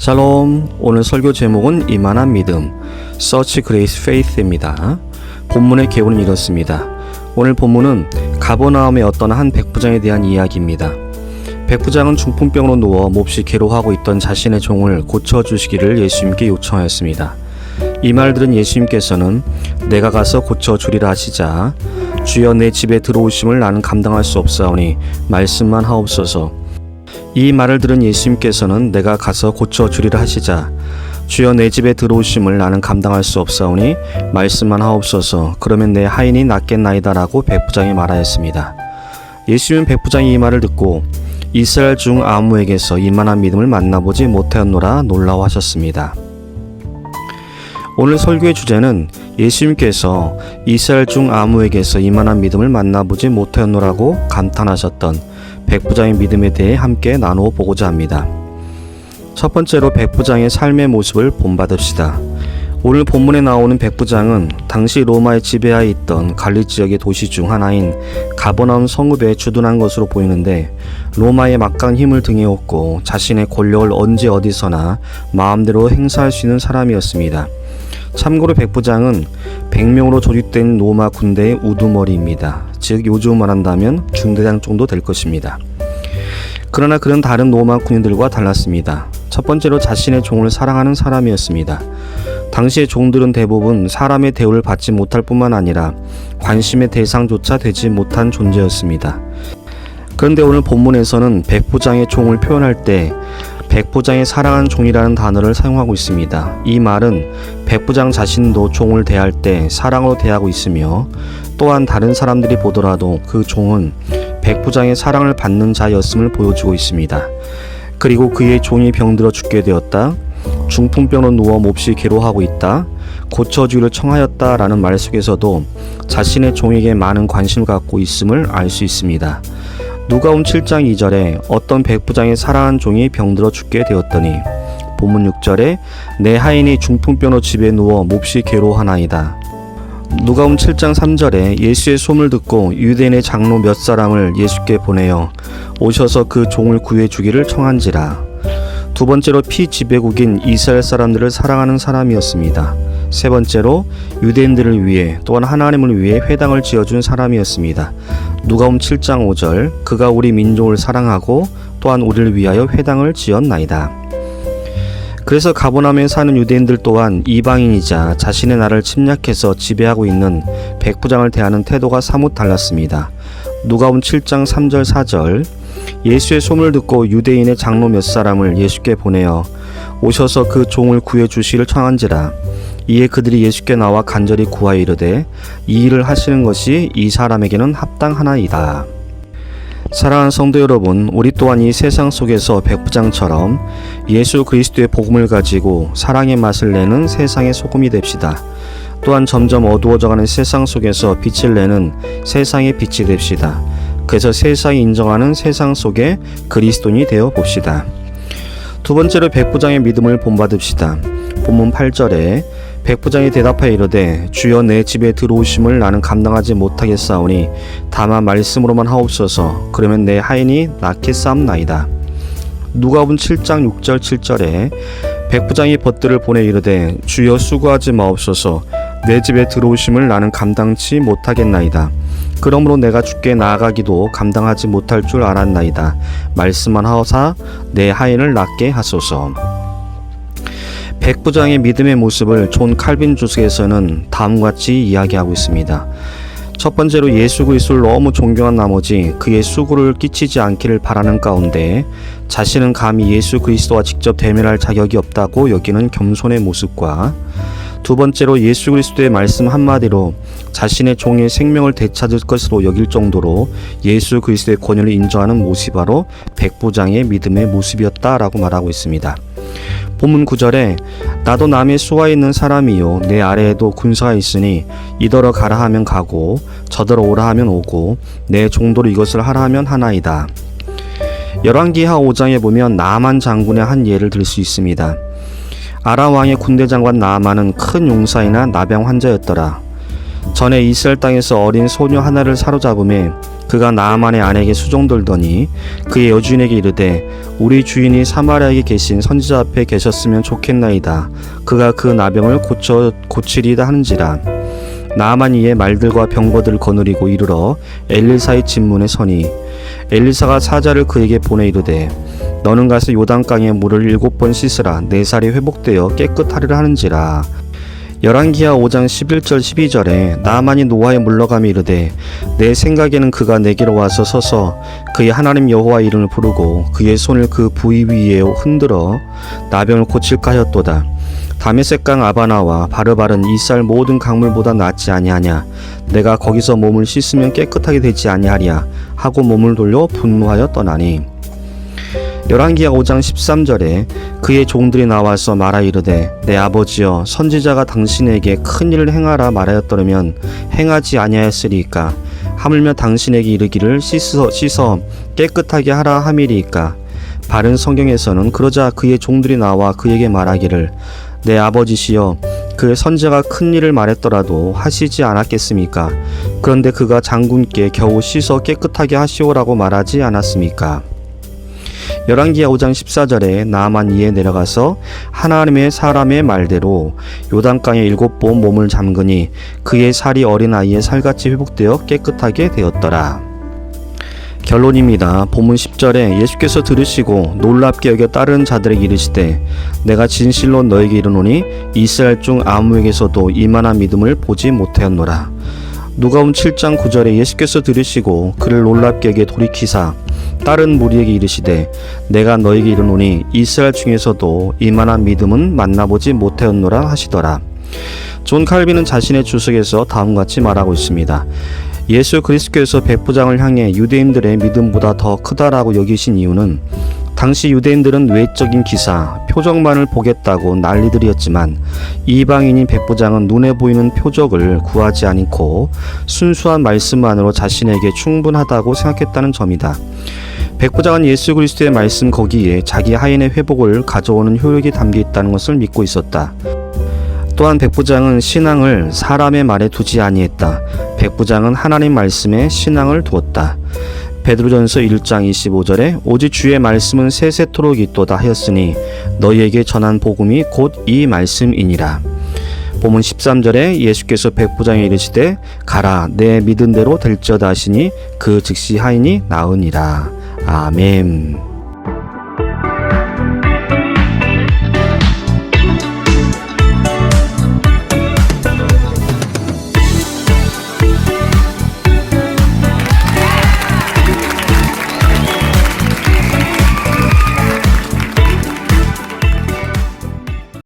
샬롬. 오늘 설교 제목은 이만한 믿음, Such Great Faith입니다. 본문의 개요는 이렇습니다. 오늘 본문은 가버나움의 어떤 한 백부장에 대한 이야기입니다. 백부장은 중풍병으로 누워 몹시 괴로워하고 있던 자신의 종을 고쳐주시기를 예수님께 요청하였습니다. 이 말 들은 예수님께서는 내가 가서 고쳐주리라 하시자, 주여 내 집에 들어오심을 나는 감당할 수 없사오니 말씀만 하옵소서. 이 말을 들은 예수님께서는 내가 가서 고쳐주리라 하시자, 주여 내 집에 들어오심을 나는 감당할 수 없사오니 말씀만 하옵소서. 그러면 내 하인이 낫겠나이다 라고 백부장이 말하였습니다. 예수님은 백부장이 이 말을 듣고 이스라엘 중 아무에게서 이만한 믿음을 만나보지 못하였노라 놀라워하셨습니다. 오늘 설교의 주제는 예수님께서 이스라엘 중 아무에게서 이만한 믿음을 만나보지 못하였노라고 감탄하셨던 백부장의 믿음에 대해 함께 나누어 보고자 합니다. 첫 번째로 백부장의 삶의 모습을 본받읍시다. 오늘 본문에 나오는 백부장은 당시 로마의 지배하에 있던 갈리 지역의 도시 중 하나인 가버나움 성읍에 주둔한 것으로 보이는데, 로마의 막강한 힘을 등에 업고 자신의 권력을 언제 어디서나 마음대로 행사할 수 있는 사람이었습니다. 참고로 백부장은 100명으로 조직된 로마 군대의 우두머리입니다. 즉 요즘 말한다면 중대장 정도 될 것입니다. 그러나 그는 다른 로마 군인들과 달랐습니다. 첫 번째로 자신의 종을 사랑하는 사람이었습니다. 당시의 종들은 대부분 사람의 대우를 받지 못할 뿐만 아니라 관심의 대상조차 되지 못한 존재였습니다. 그런데 오늘 본문에서는 백부장의 종을 표현할 때 백부장의 사랑하는 종이라는 단어를 사용하고 있습니다. 이 말은 백부장 자신도 종을 대할 때 사랑으로 대하고 있으며, 또한 다른 사람들이 보더라도 그 종은 백부장의 사랑을 받는 자였음을 보여주고 있습니다. 그리고 그의 종이 병들어 죽게 되었다, 중풍병으로 누워 몹시 괴로워하고 있다, 고쳐주기를 청하였다 라는 말 속에서도 자신의 종에게 많은 관심을 갖고 있음을 알 수 있습니다. 누가복음 7장 2절에 어떤 백부장의 사랑한 종이 병들어 죽게 되었더니, 본문 6절에 내 하인이 중풍병으로 집에 누워 몹시 괴로워하나이다. 누가복음 7장 3절에 예수의 소문을 듣고 유대인의 장로 몇 사람을 예수께 보내어 오셔서 그 종을 구해주기를 청한지라. 두 번째로 피지배국인 이스라엘 사람들을 사랑하는 사람이었습니다. 세 번째로 유대인들을 위해 또한 하나님을 위해 회당을 지어준 사람이었습니다. 누가복음 7장 5절 그가 우리 민족을 사랑하고 또한 우리를 위하여 회당을 지었나이다. 그래서 가버나움에 사는 유대인들 또한 이방인이자 자신의 나라를 침략해서 지배하고 있는 백부장을 대하는 태도가 사뭇 달랐습니다. 누가복음 7장 3절 4절 예수의 소문을 듣고 유대인의 장로 몇 사람을 예수께 보내어 오셔서 그 종을 구해주시기를 청한지라. 이에 그들이 예수께 나와 간절히 구하여 이르되 이 일을 하시는 것이 이 사람에게는 합당하나이다. 사랑하는 성도 여러분, 우리 또한 이 세상 속에서 백부장처럼 예수 그리스도의 복음을 가지고 사랑의 맛을 내는 세상의 소금이 됩시다. 또한 점점 어두워져가는 세상 속에서 빛을 내는 세상의 빛이 됩시다. 그래서 세상이 인정하는 세상 속에 그리스도인이 되어 봅시다. 두 번째로 백부장의 믿음을 본받읍시다. 본문 8절에 백부장이 대답하여 이르되 주여 내 집에 들어오심을 나는 감당하지 못하겠사오니 다만 말씀으로만 하옵소서. 그러면 내 하인이 낫겠사옵나이다. 누가복음 7장 6절 7절에 백부장이 벗들을 보내 이르되 주여 수고하지 마옵소서. 내 집에 들어오심을 나는 감당치 못하겠나이다. 그러므로 내가 주께 나아가기도 감당하지 못할 줄 알았나이다. 말씀만 하오사 내 하인을 낫게 하소서. 백부장의 믿음의 모습을 존 칼빈 주석에서는 다음과 같이 이야기하고 있습니다. 첫 번째로 예수 그리스도를 너무 존경한 나머지 그의 수고를 끼치지 않기를 바라는 가운데 자신은 감히 예수 그리스도와 직접 대면할 자격이 없다고 여기는 겸손의 모습과, 두 번째로 예수 그리스도의 말씀 한마디로 자신의 종의 생명을 되찾을 것으로 여길 정도로 예수 그리스도의 권위를 인정하는 모습이 바로 백부장의 믿음의 모습이었다라고 말하고 있습니다. 본문 9절에 나도 남의 수하에 있는 사람이요 내 아래에도 군사가 있으니 이더러 가라 하면 가고 저더러 오라 하면 오고 내 종도로 이것을 하라 하면 하나이다. 열왕기하 5장에 보면 나아만 장군의 한 예를 들 수 있습니다. 아람 왕의 군대 장관 나아만은 큰 용사이나 나병 환자였더라. 전에 이스라엘 땅에서 어린 소녀 하나를 사로잡음에 그가 나아만의 아내에게 수종들더니 그의 여주인에게 이르되 우리 주인이 사마리아에 계신 선지자 앞에 계셨으면 좋겠나이다. 그가 그 나병을 고치리다 하는지라. 나아만이 이에 말들과 병거들을 거느리고 이르러 엘리사의 집문에 서니 엘리사가 사자를 그에게 보내 이르되 너는 가서 요단강에 물을 7번 씻으라. 내 살이 회복되어 깨끗하리라 하는지라. 열왕기하 5장 11절 12절에 나아만이 노아에 물러가며 이르되 내 생각에는 그가 내게로 와서 서서 그의 하나님 여호와 이름을 부르고 그의 손을 그 부위 위에 흔들어 나병을 고칠까 하였도다. 다메섹강 아바나와 바르바른 이 쌀 모든 강물보다 낫지 아니하냐. 내가 거기서 몸을 씻으면 깨끗하게 되지 아니하랴 하고 몸을 돌려 분노하여 떠나니. 열왕기하 5장 13절에 그의 종들이 나와서 말하 이르되 내 아버지여 선지자가 당신에게 큰 일을 행하라 말하였더라면 행하지 아니하였으리이까. 하물며 당신에게 이르기를 씻어 깨끗하게 하라 함이리이까. 바른 성경에서는 그러자 그의 종들이 나와 그에게 말하기를 내 아버지시여 그 선지자가 큰 일을 말했더라도 하시지 않았겠습니까? 그런데 그가 장군께 겨우 씻어 깨끗하게 하시오라고 말하지 않았습니까? 열왕기하 5장 14절에 나아만 이에 내려가서 하나님의 사람의 말대로 요단강에 7번 몸을 잠그니 그의 살이 어린아이의 살같이 회복되어 깨끗하게 되었더라. 결론입니다. 본문 10절에 예수께서 들으시고 놀랍게 여겨 따르는 자들에게 이르시되 내가 진실로 너에게 이르노니 이스라엘 중 아무에게서도 이만한 믿음을 보지 못하였노라. 누가복음 7장 9절에 예수께서 들으시고 그를 놀랍게 여겨 돌이키사 다른 무리에게 이르시되 내가 너에게 이르노니 이스라엘 중에서도 이만한 믿음은 만나보지 못하였노라 하시더라. 존 칼빈은 자신의 주석에서 다음같이 말하고 있습니다. 예수 그리스도께서 백부장을 향해 유대인들의 믿음보다 더 크다라고 여기신 이유는 당시 유대인들은 외적인 기사, 표적만을 보겠다고 난리들이었지만 이방인인 백부장은 눈에 보이는 표적을 구하지 않고 순수한 말씀만으로 자신에게 충분하다고 생각했다는 점이다. 백부장은 예수 그리스도의 말씀 거기에 자기 하인의 회복을 가져오는 효력이 담겨 있다는 것을 믿고 있었다. 또한 백부장은 신앙을 사람의 말에 두지 아니했다. 백부장은 하나님 말씀에 신앙을 두었다. 베드로전서 1장 25절에 오직 주의 말씀은 세세토록 있도다 하였으니 너희에게 전한 복음이 곧 이 말씀이니라. 본문 13절에 예수께서 백부장에 이르시되 가라 내 믿은 대로 될지어다 하시니 그 즉시 하인이 나으니라. 아멘.